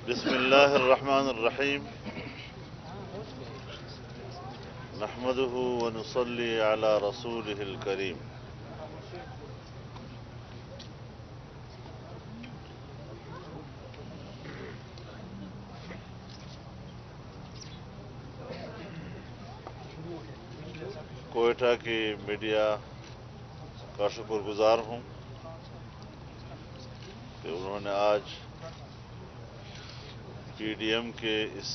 بسم اللہ الرحمن الرحیم نحمده ونصلي على رسوله الكريم کوئٹہ کی میڈیا کا شکر گزار ہوں کہ انہوں نے آج پی ڈی ایم کے اس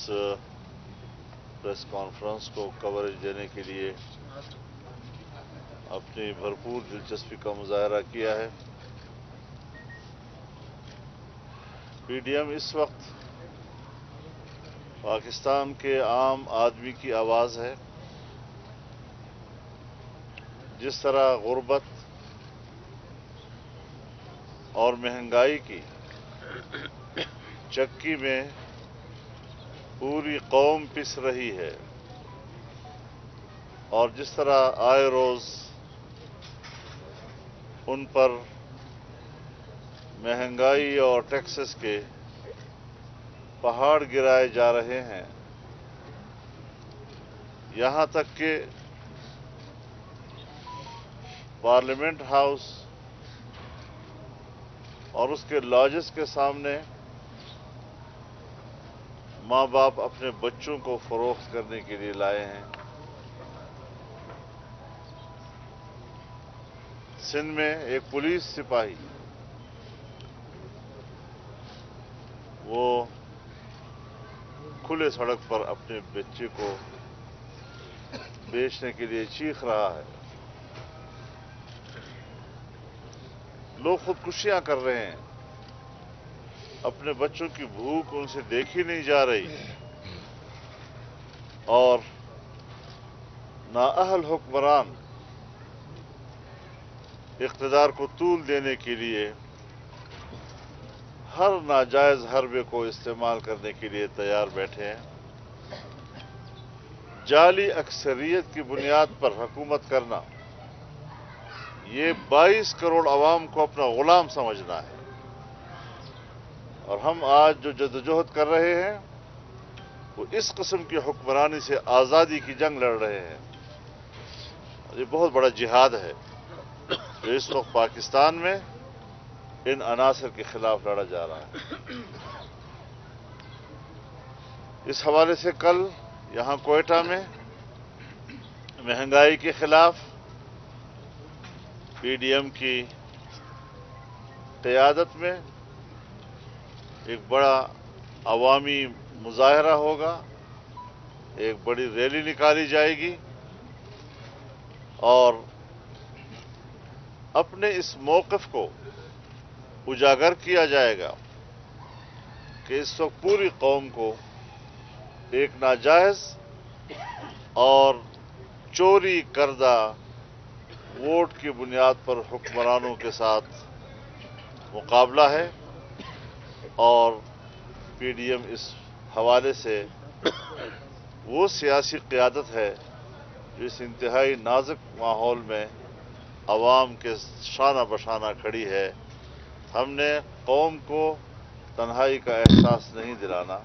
پریس کانفرنس کو کوریج دینے کے لیے اپنی بھرپور دلچسپی کا مظاہرہ کیا ہے۔ پی ڈی ایم اس وقت پاکستان کے عام آدمی کی آواز ہے۔ جس طرح غربت اور مہنگائی کی چکی میں پوری قوم پس رہی ہے اور جس طرح آئے روز ان پر مہنگائی اور ٹیکسز کے پہاڑ گرائے جا رہے ہیں، یہاں تک کہ پارلیمنٹ ہاؤس اور اس کے لاجز کے سامنے ماں باپ اپنے بچوں کو فروخت کرنے کے لیے لائے ہیں۔ سندھ میں ایک پولیس سپاہی وہ کھلے سڑک پر اپنے بچے کو بیچنے کے لیے چیخ رہا ہے۔ لوگ خودکشیاں کر رہے ہیں، اپنے بچوں کی بھوک ان سے دیکھی نہیں جا رہی اور نااہل حکمران اقتدار کو طول دینے کے لیے ہر ناجائز حربے کو استعمال کرنے کے لیے تیار بیٹھے ہیں۔ جعلی اکثریت کی بنیاد پر حکومت کرنا، یہ 22 کروڑ عوام کو اپنا غلام سمجھنا ہے، اور ہم آج جو جدوجہد کر رہے ہیں وہ اس قسم کی حکمرانی سے آزادی کی جنگ لڑ رہے ہیں۔ یہ بہت بڑا جہاد ہے جو اس وقت پاکستان میں ان عناصر کے خلاف لڑا جا رہا ہے۔ اس حوالے سے کل یہاں کوئٹہ میں مہنگائی کے خلاف پی ڈی ایم کی قیادت میں ایک بڑا عوامی مظاہرہ ہوگا، ایک بڑی ریلی نکالی جائے گی اور اپنے اس موقف کو اجاگر کیا جائے گا کہ اس وقت پوری قوم کو ایک ناجائز اور چوری کردہ ووٹ کی بنیاد پر حکمرانوں کے ساتھ مقابلہ ہے، اور پی ڈی ایم اس حوالے سے وہ سیاسی قیادت ہے جو اس انتہائی نازک ماحول میں عوام کے شانہ بشانہ کھڑی ہے۔ ہم نے قوم کو تنہائی کا احساس نہیں دلانا،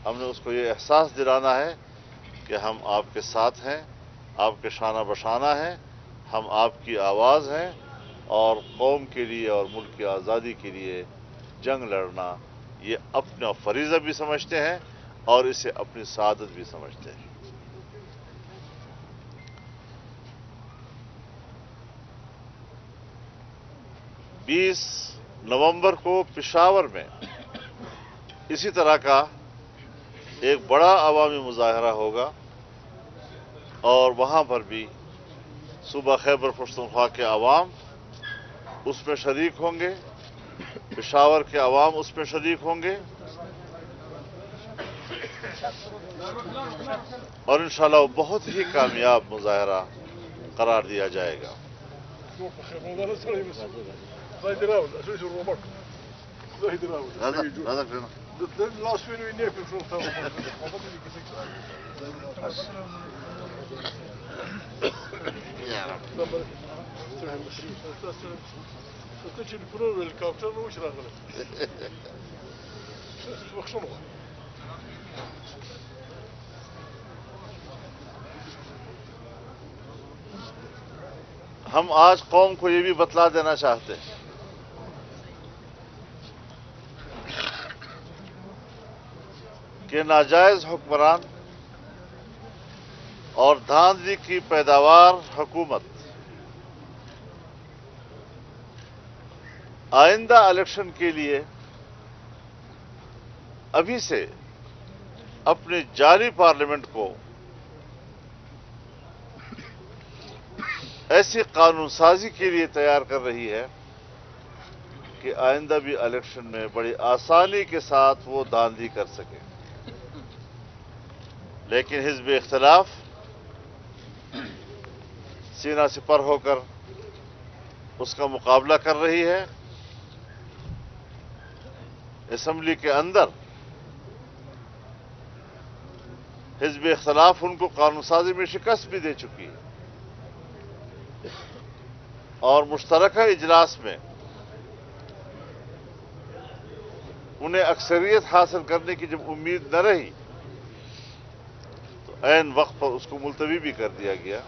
ہم نے اس کو یہ احساس دلانا ہے کہ ہم آپ کے ساتھ ہیں، آپ کے شانہ بشانہ ہیں، ہم آپ کی آواز ہیں، اور قوم کے لیے اور ملک کی آزادی کے لیے جنگ لڑنا یہ اپنا فریضہ بھی سمجھتے ہیں اور اسے اپنی سعادت بھی سمجھتے ہیں۔ 20 نومبر کو پشاور میں اسی طرح کا ایک بڑا عوامی مظاہرہ ہوگا اور وہاں پر بھی صوبہ خیبر پختونخوا کے عوام اس میں شریک ہوں گے، پشاور کے عوام اس میں شریک ہوں گے، اور انشاءاللہ وہ بہت ہی کامیاب مظاہرہ قرار دیا جائے گا۔ ہم آج قوم کو یہ بھی بتلا دینا چاہتے ہیں کہ ناجائز حکمران اور دھاندلی کی پیداوار حکومت آئندہ الیکشن کے لیے ابھی سے اپنی جعلی پارلیمنٹ کو ایسی قانون سازی کے لیے تیار کر رہی ہے کہ آئندہ بھی الیکشن میں بڑی آسانی کے ساتھ وہ دھاندلی کر سکے. لیکن حزب اختلاف سینہ سپر ہو کر اس کا مقابلہ کر رہی ہے. اسمبلی کے اندر حزب اختلاف ان کو قانون سازی میں شکست بھی دے چکی ہے اور مشترکہ اجلاس میں انہیں اکثریت حاصل کرنے کی جب امید نہ رہی تو عین وقت پر اس کو ملتوی بھی کر دیا گیا.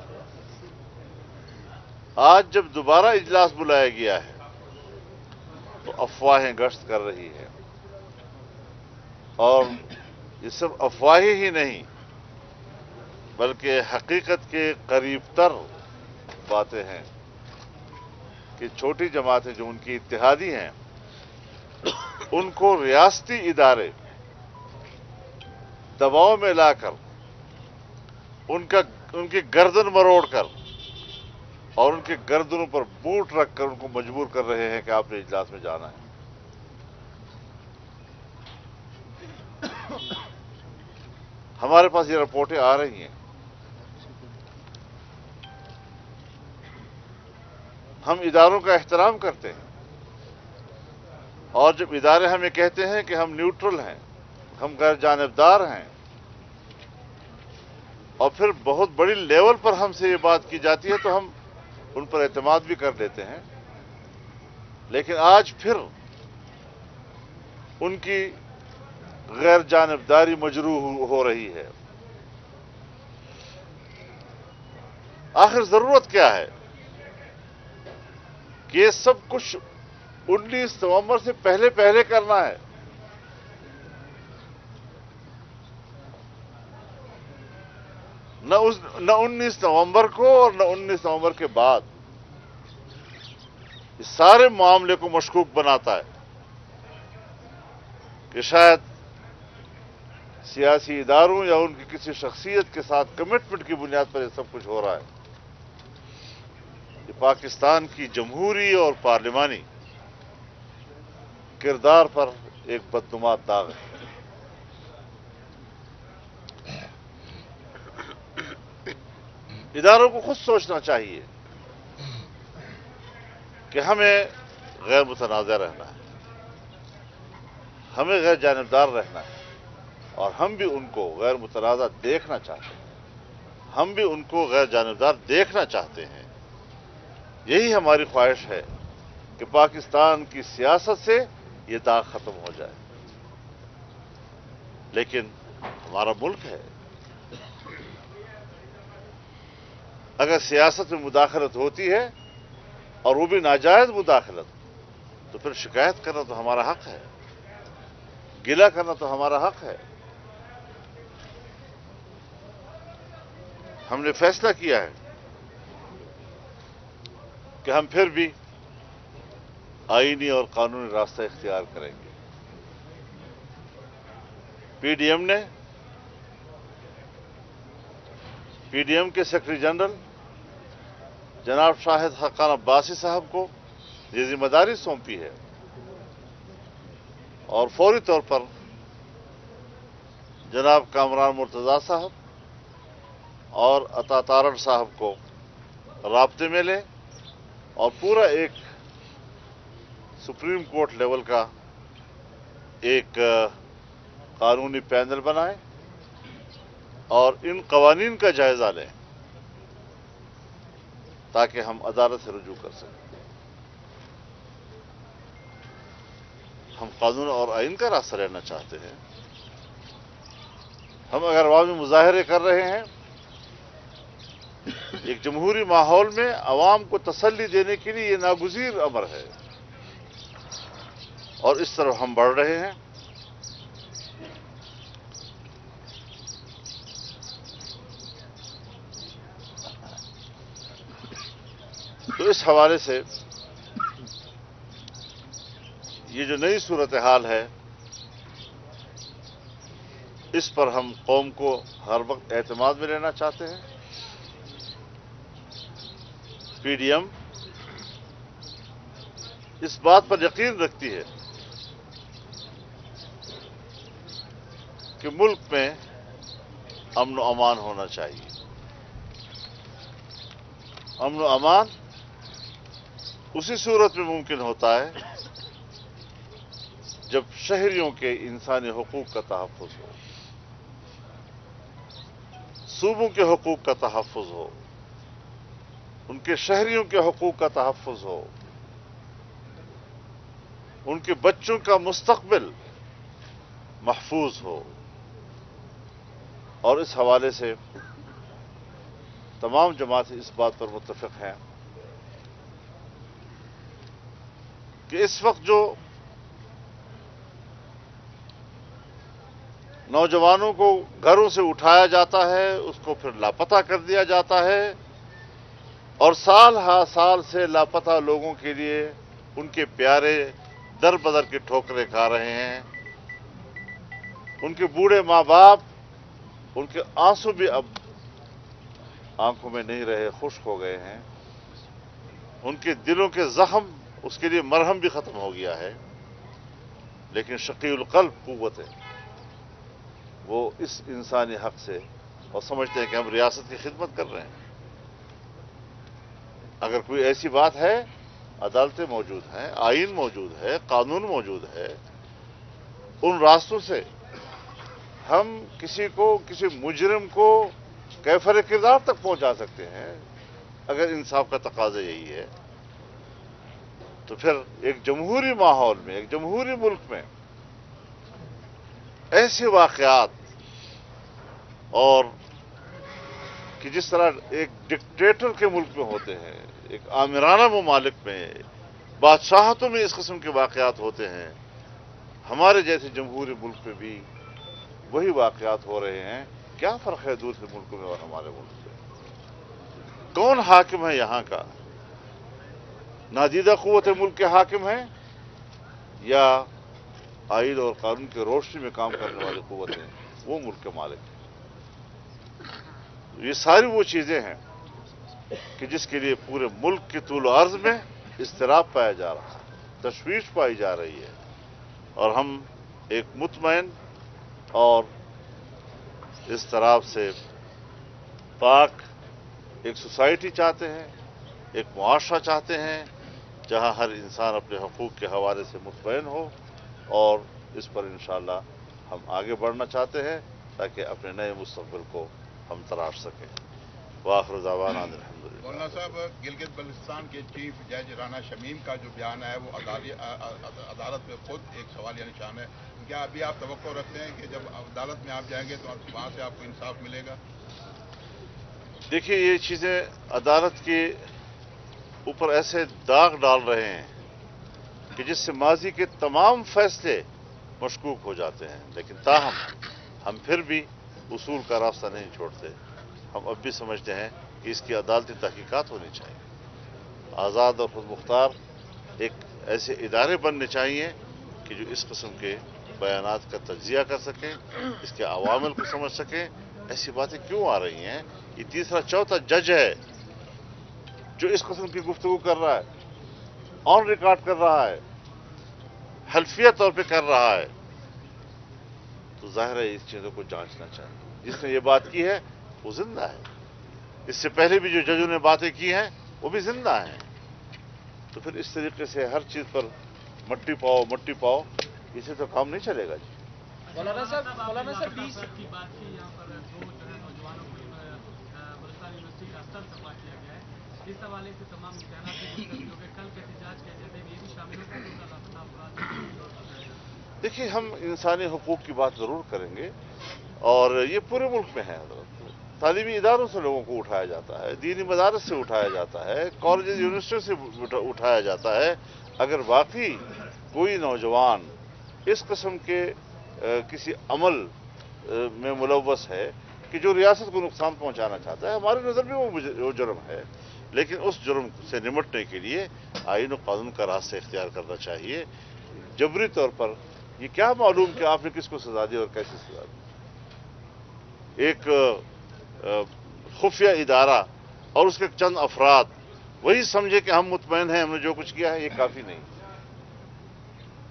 آج جب دوبارہ اجلاس بلایا گیا ہے تو افواہیں گشت کر رہی ہے اور یہ صرف افواہیں ہی نہیں بلکہ حقیقت کے قریب تر باتیں ہیں کہ چھوٹی جماعتیں جو ان کی اتحادی ہیں ان کو ریاستی ادارے دباؤ میں لا کر ان کی گردن مروڑ کر اور ان کے گردنوں پر بوٹ رکھ کر ان کو مجبور کر رہے ہیں کہ آپ نے اجلاس میں جانا ہے. ہمارے پاس یہ رپورٹیں آ رہی ہیں. ہم اداروں کا احترام کرتے ہیں اور جب ادارے ہمیں کہتے ہیں کہ ہم نیوٹرل ہیں, ہم غیر جانبدار ہیں, اور پھر بہت بڑی لیول پر ہم سے یہ بات کی جاتی ہے تو ہم ان پر اعتماد بھی کر لیتے ہیں. لیکن آج پھر ان کی غیر جانبداری مجروح ہو رہی ہے. آخر ضرورت کیا ہے کہ یہ سب کچھ 19 نومبر سے پہلے کرنا ہے. نہ 19 نومبر کو اور نہ 19 نومبر کے بعد. اس سارے معاملے کو مشکوک بناتا ہے کہ شاید سیاسی اداروں یا ان کی کسی شخصیت کے ساتھ کمٹمنٹ کی بنیاد پر یہ سب کچھ ہو رہا ہے. یہ پاکستان کی جمہوری اور پارلیمانی کردار پر ایک بدنما داغ ہے. اداروں کو خود سوچنا چاہیے کہ ہمیں غیر متنازع رہنا ہے, ہمیں غیر جانبدار رہنا ہے, اور ہم بھی ان کو غیر متنازع دیکھنا چاہتے ہیں, ہم بھی ان کو غیر جانبدار دیکھنا چاہتے ہیں. یہی ہماری خواہش ہے کہ پاکستان کی سیاست سے یہ داغ ختم ہو جائے. لیکن ہمارا ملک ہے, اگر سیاست میں مداخلت ہوتی ہے اور وہ بھی ناجائز مداخلت, تو پھر شکایت کرنا تو ہمارا حق ہے, گلہ کرنا تو ہمارا حق ہے. ہم نے فیصلہ کیا ہے کہ ہم پھر بھی آئینی اور قانونی راستہ اختیار کریں گے. پی ڈی ایم کے سیکرٹری جنرل جناب شاہد حقان عباسی صاحب کو یہ ذمہ داری سونپی ہے اور فوری طور پر جناب کامران مرتضیٰ صاحب اور عطا تارڑ صاحب کو رابطے میں لیں اور پورا ایک سپریم کورٹ لیول کا ایک قانونی پینل بنائیں اور ان قوانین کا جائزہ لیں تاکہ ہم عدالت سے رجوع کر سکیں. ہم قانون اور آئین کا راستہ لینا چاہتے ہیں. ہم اگر عوامی مظاہرے کر رہے ہیں ایک جمہوری ماحول میں عوام کو تسلی دینے کے لیے یہ ناگزیر امر ہے اور اس طرف ہم بڑھ رہے ہیں. تو اس حوالے سے یہ جو نئی صورتحال ہے اس پر ہم قوم کو ہر وقت اعتماد میں لینا چاہتے ہیں. پی ڈی ایم اس بات پر یقین رکھتی ہے کہ ملک میں امن و امان ہونا چاہیے. امن و امان اسی صورت میں ممکن ہوتا ہے جب شہریوں کے انسانی حقوق کا تحفظ ہو، صوبوں کے حقوق کا تحفظ ہو، ان کے شہریوں کے حقوق کا تحفظ ہو، ان کے بچوں کا مستقبل محفوظ ہو. اور اس حوالے سے تمام جماعتیں اس بات پر متفق ہیں کہ اس وقت جو نوجوانوں کو گھروں سے اٹھایا جاتا ہے اس کو پھر لاپتہ کر دیا جاتا ہے اور سال ہا سال سے لاپتہ لوگوں کے لیے ان کے پیارے در بدر کی ٹھوکریں کھا رہے ہیں. ان کے بوڑھے ماں باپ، ان کے آنسو بھی اب آنکھوں میں نہیں رہے، خشک ہو گئے ہیں. ان کے دلوں کے زخم، اس کے لیے مرہم بھی ختم ہو گیا ہے. لیکن شقی القلب قوت ہے، وہ اس انسانی حق سے اور سمجھتے ہیں کہ ہم ریاست کی خدمت کر رہے ہیں. اگر کوئی ایسی بات ہے، عدالتیں موجود ہیں، آئین موجود ہے، قانون موجود ہے. ان راستوں سے ہم کسی مجرم کو کیفر کردار تک پہنچا سکتے ہیں. اگر انصاف کا تقاضا یہی ہے تو پھر ایک جمہوری ماحول میں، ایک جمہوری ملک میں ایسے واقعات اور کہ جس طرح ایک ڈکٹیٹر کے ملک میں ہوتے ہیں، ایک آمرانہ ممالک میں، بادشاہتوں میں اس قسم کے واقعات ہوتے ہیں، ہمارے جیسے جمہوری ملک میں بھی وہی واقعات ہو رہے ہیں. کیا فرق ہے دوسرے ملکوں میں اور ہمارے ملک میں؟ کون حاکم ہے یہاں کا؟ نادیدہ قوت ملک کے حاکم ہیں یا آئین اور قانون کی روشنی میں کام کرنے والی قوتیں وہ ملک کے مالک ہیں؟ یہ ساری وہ چیزیں ہیں کہ جس کے لیے پورے ملک کے طول و عرض میں اضطراب پایا جا رہا ہے، تشویش پائی جا رہی ہے. اور ہم ایک مطمئن اور اضطراب سے پاک ایک سوسائٹی چاہتے ہیں، ایک معاشرہ چاہتے ہیں جہاں ہر انسان اپنے حقوق کے حوالے سے مطمئن ہو. اور اس پر انشاءاللہ ہم آگے بڑھنا چاہتے ہیں تاکہ اپنے نئے مستقبل کو ہم تراش سکیں. وآخر دعوانا ان الحمدللہ. مولانا صاحب، گلگت بلتستان کے چیف جج رانا شمیم کا جو بیان ہے وہ عدالت میں خود ایک سوالیہ نشان ہے. کیا ابھی آپ توقع رکھتے ہیں کہ جب عدالت میں آپ جائیں گے تو وہاں سے آپ کو انصاف ملے گا؟ دیکھیے، یہ چیزیں عدالت کے اوپر ایسے داغ ڈال رہے ہیں کہ جس سے ماضی کے تمام فیصلے مشکوک ہو جاتے ہیں. لیکن تاہم ہم پھر بھی اصول کا راستہ نہیں چھوڑتے. ہم اب بھی سمجھتے ہیں کہ اس کی عدالتی تحقیقات ہونی چاہیے. آزاد اور خود مختار ایک ایسے ادارے بننے چاہیے کہ جو اس قسم کے بیانات کا تجزیہ کر سکیں، اس کے عوامل کو سمجھ سکیں. ایسی باتیں کیوں آ رہی ہیں؟ یہ تیسرا چوتھا جج ہے جو اس قسم کی گفتگو کر رہا ہے، آن ریکارڈ کر رہا ہے، حلفیہ طور پہ کر رہا ہے. تو ظاہر ہے اس چیزوں کو جانچنا چاہیے. جس نے یہ بات کی ہے وہ زندہ ہے. اس سے پہلے بھی جو ججوں نے باتیں کی ہیں وہ بھی زندہ ہیں. تو پھر اس طریقے سے ہر چیز پر مٹی پاؤ، اسے تو کام نہیں چلے گا. جی مولانا صاحب 20 کی بات کی یہاں پر دو جو ہے نوجوانوں کو साल यूनिवर्सिटी का स्तर सफा किया गया है। इस हवाले से तमाम इम्तिहानात से डिस्कस होंगे। कल के एहतजाज के एजेंडे में ये भी शामिल होगा कि उनका लापता अफराद। देखिए, हम इंसानी हकूक़ की बात ज़रूर करेंगे और ये पूरे मुल्क में है। तालीमी इदारों से लोगों को उठाया जाता है, दीनी मदारस से उठाया जाता है, कॉलेज यूनिवर्सिटी से उठाया जाता है। अगर वाकई कोई नौजवान इस किस्म के किसी अमल में मुलव्वस है कि जो रियासत को नुकसान पहुंचाना चाहता है, हमारी नज़र में वो जुर्म है। लेकिन उस जुर्म से निमटने के लिए आईन और कानून का रास्ता इख्तियार करना चाहिए। जबरी तौर पर ये क्या मालूम कि आपने किसको सजा दी और कैसे सजा दी। एक खुफिया इदारा और उसके चंद अफराद वही समझे कि हम मुतमईन हैं, हमने जो कुछ किया है ये काफ़ी नहीं,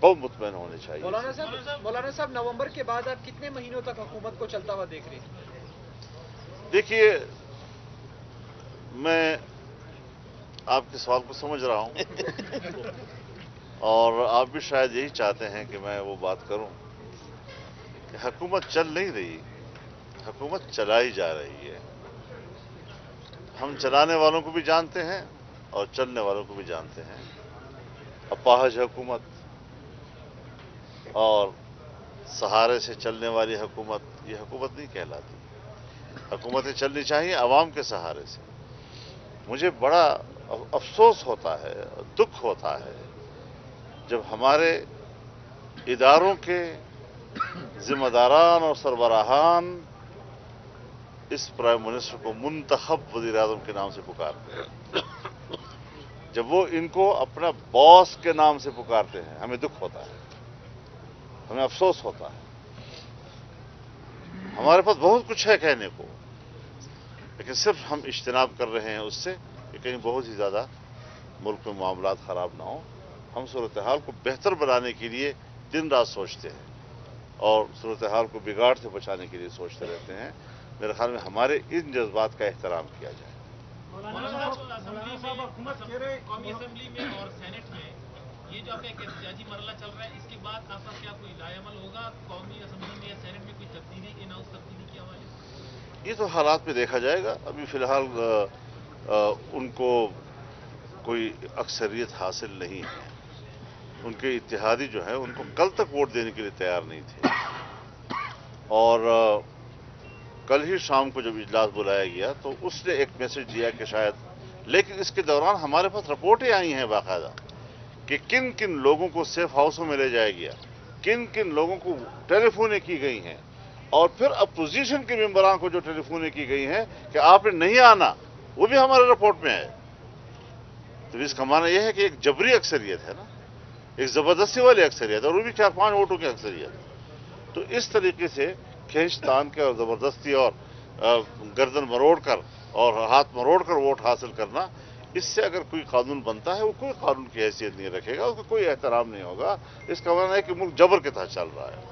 कौम मुतमईन होने चाहिए। मौलाना साहब, नवंबर के बाद आप कितने महीनों तक हुकूमत को चलता हुआ देख रहे हैं? देखिए, मैं आपके सवाल को समझ रहा हूं और आप भी शायद यही चाहते हैं कि मैं वो बात करूं कि हुकूमत चल नहीं रही, हुकूमत चलाई जा रही है। हम चलाने वालों को भी जानते हैं और चलने वालों को भी जानते हैं। अपाहज हुकूमत और सहारे से चलने वाली हुकूमत, ये हुकूमत नहीं कहलाती। हुकूमतें चलनी चाहिए अवाम के सहारे से। मुझे बड़ा अफसोस होता है, दुख होता है जब हमारे इदारों के जिम्मेदारान और सरबराहान इस प्राइम मिनिस्टर को मुंतखब वज़ीर आज़म के नाम से पुकारते हैं, जब वो इनको अपना बॉस के नाम से पुकारते हैं, हमें दुख होता है, हमें अफसोस होता है। हमारे पास बहुत कुछ है कहने को, लेकिन सिर्फ हम इज्तिनाब कर रहे हैं उससे कि कहीं बहुत ही ज़्यादा मुल्क में मामलात ख़राब ना हो। हम सूरत हाल को बेहतर बनाने के लिए दिन रात सोचते हैं और सूरत हाल को बिगाड़ से बचाने के लिए सोचते रहते हैं। मेरे ख्याल में हमारे इन जज्बात का एहतराम किया जाए। कौमी असेंबली में और सेनेट में ये जो आपका एहतजाजी मरला चल रहा है, इसके बाद आपका क्या कोई लाएअमल होगा कौमी असेंबली में या सेनेट में कोई तब्दीली के ना उस तब्दीली के हवाले से? ये तो हालात में देखा जाएगा। अभी फिलहाल उनको कोई अक्सरियत हासिल नहीं है। उनके इत्तेहादी जो है उनको कल तक वोट देने के लिए तैयार नहीं थे और कल ही शाम को जब इजलास बुलाया गया तो उसने एक मैसेज दिया कि शायद, लेकिन इसके दौरान हमारे पास रिपोर्टें आई हैं बाकायदा कि किन किन लोगों को सेफ हाउसों में ले जाया गया, किन किन लोगों को टेलीफोनें की गई हैं और फिर अपोजिशन के मेंबरान को जो टेलीफोनें की गई हैं कि आपने नहीं आना, वो भी हमारे रिपोर्ट में है। तो इसका माना यह है कि एक जबरी अक्सरियत है ना, एक जबरदस्ती वाली अक्सरियत, और वो भी 4-5 वोटों की अक्सरियत। तो इस तरीके से खींच तान के और जबरदस्ती और गर्दन मरोड़कर और हाथ मरोड़कर वोट हासिल करना, इससे अगर कोई कानून बनता है वो कोई कानून की हैसियत नहीं रखेगा, उसका कोई एहतराम नहीं होगा। इसका माना है कि मुल्क जबर के तहत चल रहा है।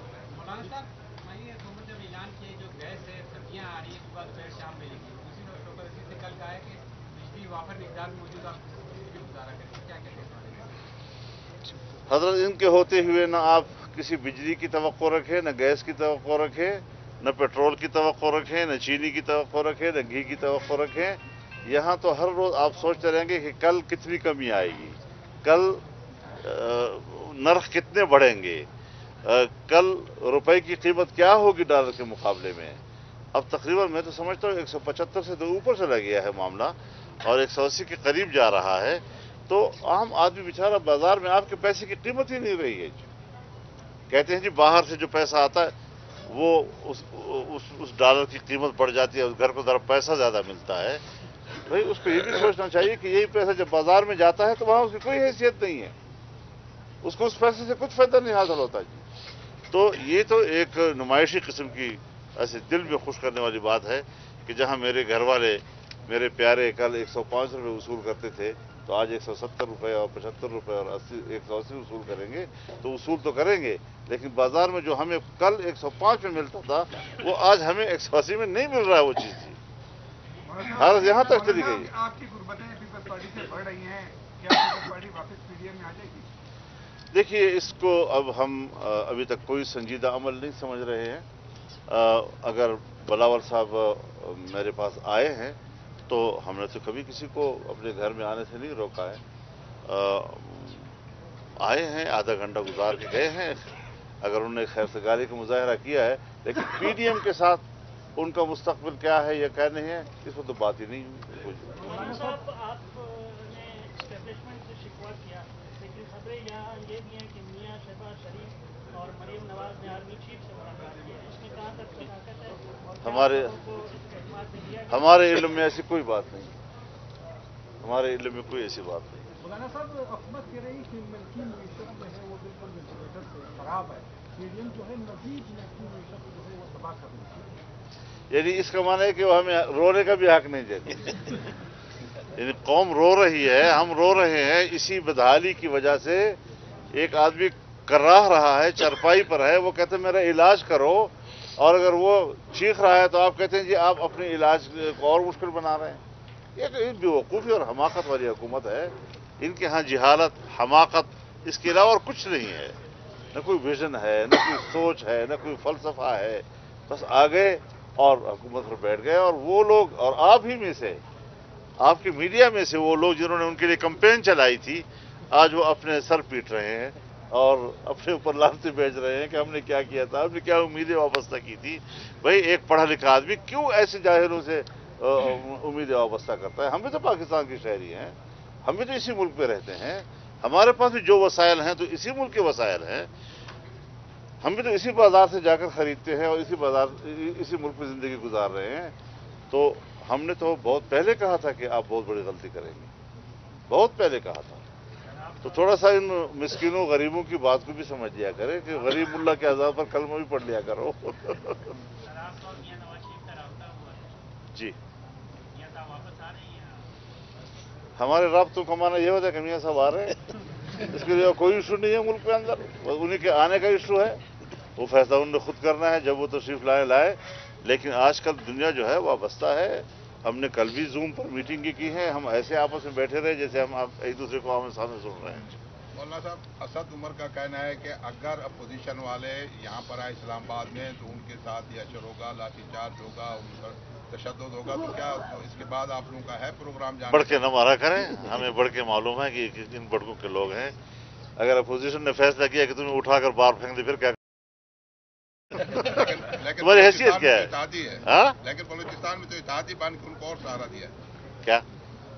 हजरत, इनके होते हुए न आप किसी बिजली की तवक्को रखें, न गैस की तवक्को रखें, न पेट्रोल की तवक्को रखें, न चीनी की तवक्को रखें, न घी की तवक्को रखें। यहाँ तो हर रोज आप सोचते रहेंगे कि कल कितनी कमी आएगी, कल नर्ख कितने बढ़ेंगे, कल रुपए की कीमत क्या होगी डॉलर के मुकाबले में। अब तकरीबन मैं तो समझता हूँ 175 से तो ऊपर चला गया है मामला और 180 के करीब जा रहा है। तो आम आदमी बेचारा बाजार में आपके पैसे की कीमत ही नहीं रही है। कहते हैं जी बाहर से जो पैसा आता है वो उस डॉलर की कीमत बढ़ जाती है, उस घर को जरा पैसा ज्यादा मिलता है। भाई उसको ये भी सोचना चाहिए कि यही पैसा जब बाजार में जाता है तो वहां उसकी कोई हैसियत नहीं है, उसको उस पैसे से कुछ फायदा नहीं हासिल होता जी। तो ये तो एक नुमाइशी किस्म की ऐसे दिल में खुश करने वाली बात है कि जहां मेरे घर वाले मेरे प्यारे कल 105 रुपये वसूल करते थे तो आज 170 रुपये और 75 रुपये और 180 वसूल करेंगे। तो वसूल तो करेंगे, लेकिन बाजार में जो हमें कल 105 में मिलता था वो आज हमें 180 में नहीं मिल रहा है वो चीज़ थी। हालत यहाँ तक चली गई। आपकी गुर्बतें पीपल्स पार्टी से बढ़ रही हैं, क्या पीपल्स पार्टी वापस पीडीएम में आ जाएगी? देखिए, इसको अब हम अभी तक कोई संजीदा अमल नहीं समझ रहे हैं। अगर बिलावल साहब मेरे पास आए हैं तो हमने तो कभी किसी को अपने घर में आने से नहीं रोका है। आए हैं, आधा घंटा गुजार के गए हैं, अगर उन्होंने खैरसगारी का मुजाहरा किया है, लेकिन पीडीएम के साथ उनका मुस्तकबिल क्या है या क्या नहीं है, इस पर तो बात ही नहीं हुई। मौलाना साहब, आपने एस्टेब्लिशमेंट से शिकवा किया, लेकिन खबरें यहाँ ये भी हैं कि मियां शहबाज शरीफ और मरीम नवाज ने आर्मी चीफ से मुलाकात की है, इसमें कहाँ तक सदाकत है? हमारे इल्म में ऐसी कोई बात नहीं, हमारे इल्म में कोई ऐसी बात नहीं। मौलाना साहब, हुकूमत कह रही कि मिल्की मीशत जो है वो बिल्कुल वेंटिलेटर से खराब है, पीडीएम जो है मजीद मिल्की मीशत जो है वो तबाह कर रही है। यानी इसका माना है कि वो हमें रोने का भी हक नहीं देती। यानी कौम रो रही है, हम रो रहे हैं, इसी बदहाली की वजह से एक आदमी कराह रहा है, चरपाई पर है, वो कहते हैं मेरा इलाज करो, और अगर वो चीख रहा है तो आप कहते हैं जी आप अपने इलाज को और मुश्किल बना रहे हैं। ये बेवकूफ़ी और हमाकत वाली हुकूमत है। इनके यहाँ जिहालत, हमाकत, इसके अलावा और कुछ नहीं है। न कोई विजन है, न कोई सोच है, न कोई फलसफा है। बस आ गए और हुकूमत पर बैठ गए। और वो लोग, और आप ही में से, आपकी मीडिया में से वो लोग जिन्होंने उनके लिए कैंपेन चलाई थी, आज वो अपने सर पीट रहे हैं और अपने ऊपर लानतें भेज रहे हैं कि हमने क्या किया था, हमने क्या उम्मीदें वाबस्ता की थी। भाई, एक पढ़ा लिखा आदमी क्यों ऐसे जाहिरों से उम्मीदें वाबस्ता करता है? हम भी तो पाकिस्तान के शहरी हैं, हम भी तो इसी मुल्क पे रहते हैं, हमारे पास भी जो वसाइल हैं तो इसी मुल्क के वसाइल हैं। हम भी तो इसी बाजार से जाकर खरीदते हैं और इसी मुल्क में जिंदगी गुजार रहे हैं। तो हमने तो बहुत पहले कहा था कि आप बहुत बड़ी गलती करेंगे, बहुत पहले कहा था। तो थोड़ा सा इन मिस्किनों गरीबों की बात को भी समझ लिया करें कि गरीब मुल्ला के आजाद पर कलमा भी पढ़ लिया करो। जी, हमारे राब्तों का माना यह होता है कि मियां साहब आ रहे हैं, इसके लिए कोई इशू नहीं है मुल्क के अंदर, उन्हीं के आने का इशू है। वो फैसला उन्होंने खुद करना है, जब वो तशरीफ लाए। लेकिन आजकल दुनिया जो है वाबस्ता है। हमने कल भी जूम पर मीटिंग की है, हम ऐसे आपस में बैठे रहे जैसे हम आप एक दूसरे को आमने सामने सुन रहे हैं। मौलाना साहब, असद उमर का कहना है कि अगर अपोजिशन वाले यहाँ पर आए इस्लामाबाद में तो उनके साथ ये असर होगा, लाठीचार्ज होगा, उन पर तशद्दुद होगा। तो क्या इसके बाद आप लोगों का है प्रोग्राम? बढ़ के न मारा करें, हमें बढ़ के मालूम है कि इन बड़कों के लोग हैं। अगर अपोजिशन ने फैसला किया कि तुम्हें उठाकर बाहर फेंक दे, फिर क्या? तुम्हारी हैसियत क्या है? लेकिन बलूचिस्तान में तो इत्तेहादी बन के उनको और सहारा दिया। क्या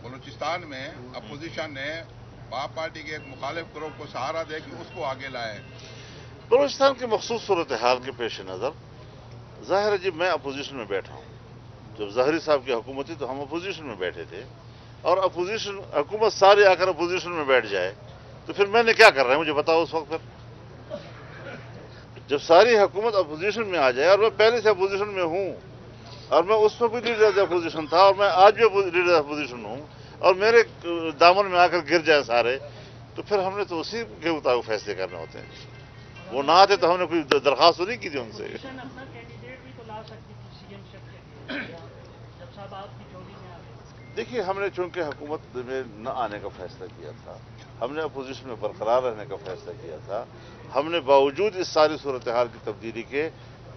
बलूचिस्तान में अपोजिशन ने बाप पार्टी के एक मुखालिफ ग्रुप को सहारा दे कि उसको आगे लाए? बलूचिस्तान की मखसूस सूरत हाल के पेश नज़र जाहिर है जी, मैं अपोजिशन में बैठा हूँ। जब ज़हरी साहब की हुकूमत थी तो हम अपोजिशन में बैठे थे, और अपोजिशन हुकूमत सारी आकर अपोजिशन में बैठ जाए तो फिर मैंने क्या कर रहा है मुझे बताओ उस वक्त। फिर जब सारी हुकूमत अपोजिशन में आ जाए, और मैं पहले से अपोजिशन में हूँ, और मैं उस वक्त भी लीडर अपोजिशन था, और मैं आज भी लीडर अपोजिशन हूँ, और मेरे दामन में आकर गिर जाए सारे, तो फिर हमने तो उसी के मुताबिक फैसले करने होते हैं। वो ना आते तो हमने कोई दरखास्त नहीं की थी उनसे। अपना कैंडिडेट भी तो ला सकती थी सीएम शिप के लिए, जब साहब आपकी जोड़ी में आ गए। देखिए, हमने चूंकि हुकूमत में न आने का फैसला किया था, हमने अपोजिशन में बरकरार रहने का फैसला किया था, हमने बावजूद इस सारी सूरत हाल की तब्दीली के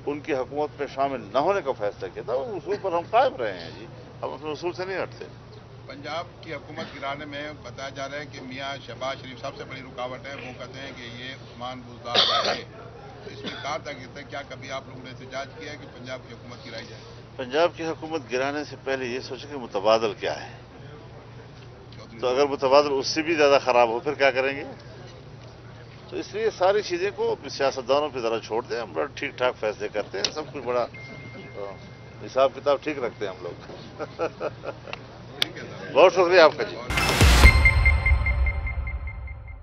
उनकी हुकूमत में शामिल न होने का फैसला किया था। उस उसूल पर हम कायम रहे हैं जी, हम अपने उसूल से नहीं हटते। पंजाब की हुकूमत गिराने में बताया जा रहा है कि मियां शहबाज शरीफ सबसे बड़ी रुकावट है। वो कहते हैं कि ये उस्मान बुज़दार है। तो इसमें कहा था कि क्या कभी आप लोगों ने एहतजाज किया है कि पंजाब की हुकूमत गिराई जाए? पंजाब की हुकूमत गिराने से पहले ये सोचें कि मुतबादल क्या है, तो अगर मुतबादल उससे भी ज़्यादा ख़राब हो फिर क्या करेंगे? तो इसलिए सारी चीज़ें को सियासतदानों पर ज़रा छोड़ दें, हम बड़ा ठीक ठाक फैसले करते हैं, सब कुछ बड़ा हिसाब किताब ठीक रखते हैं हम लोग। बहुत शुक्रिया आपका जी।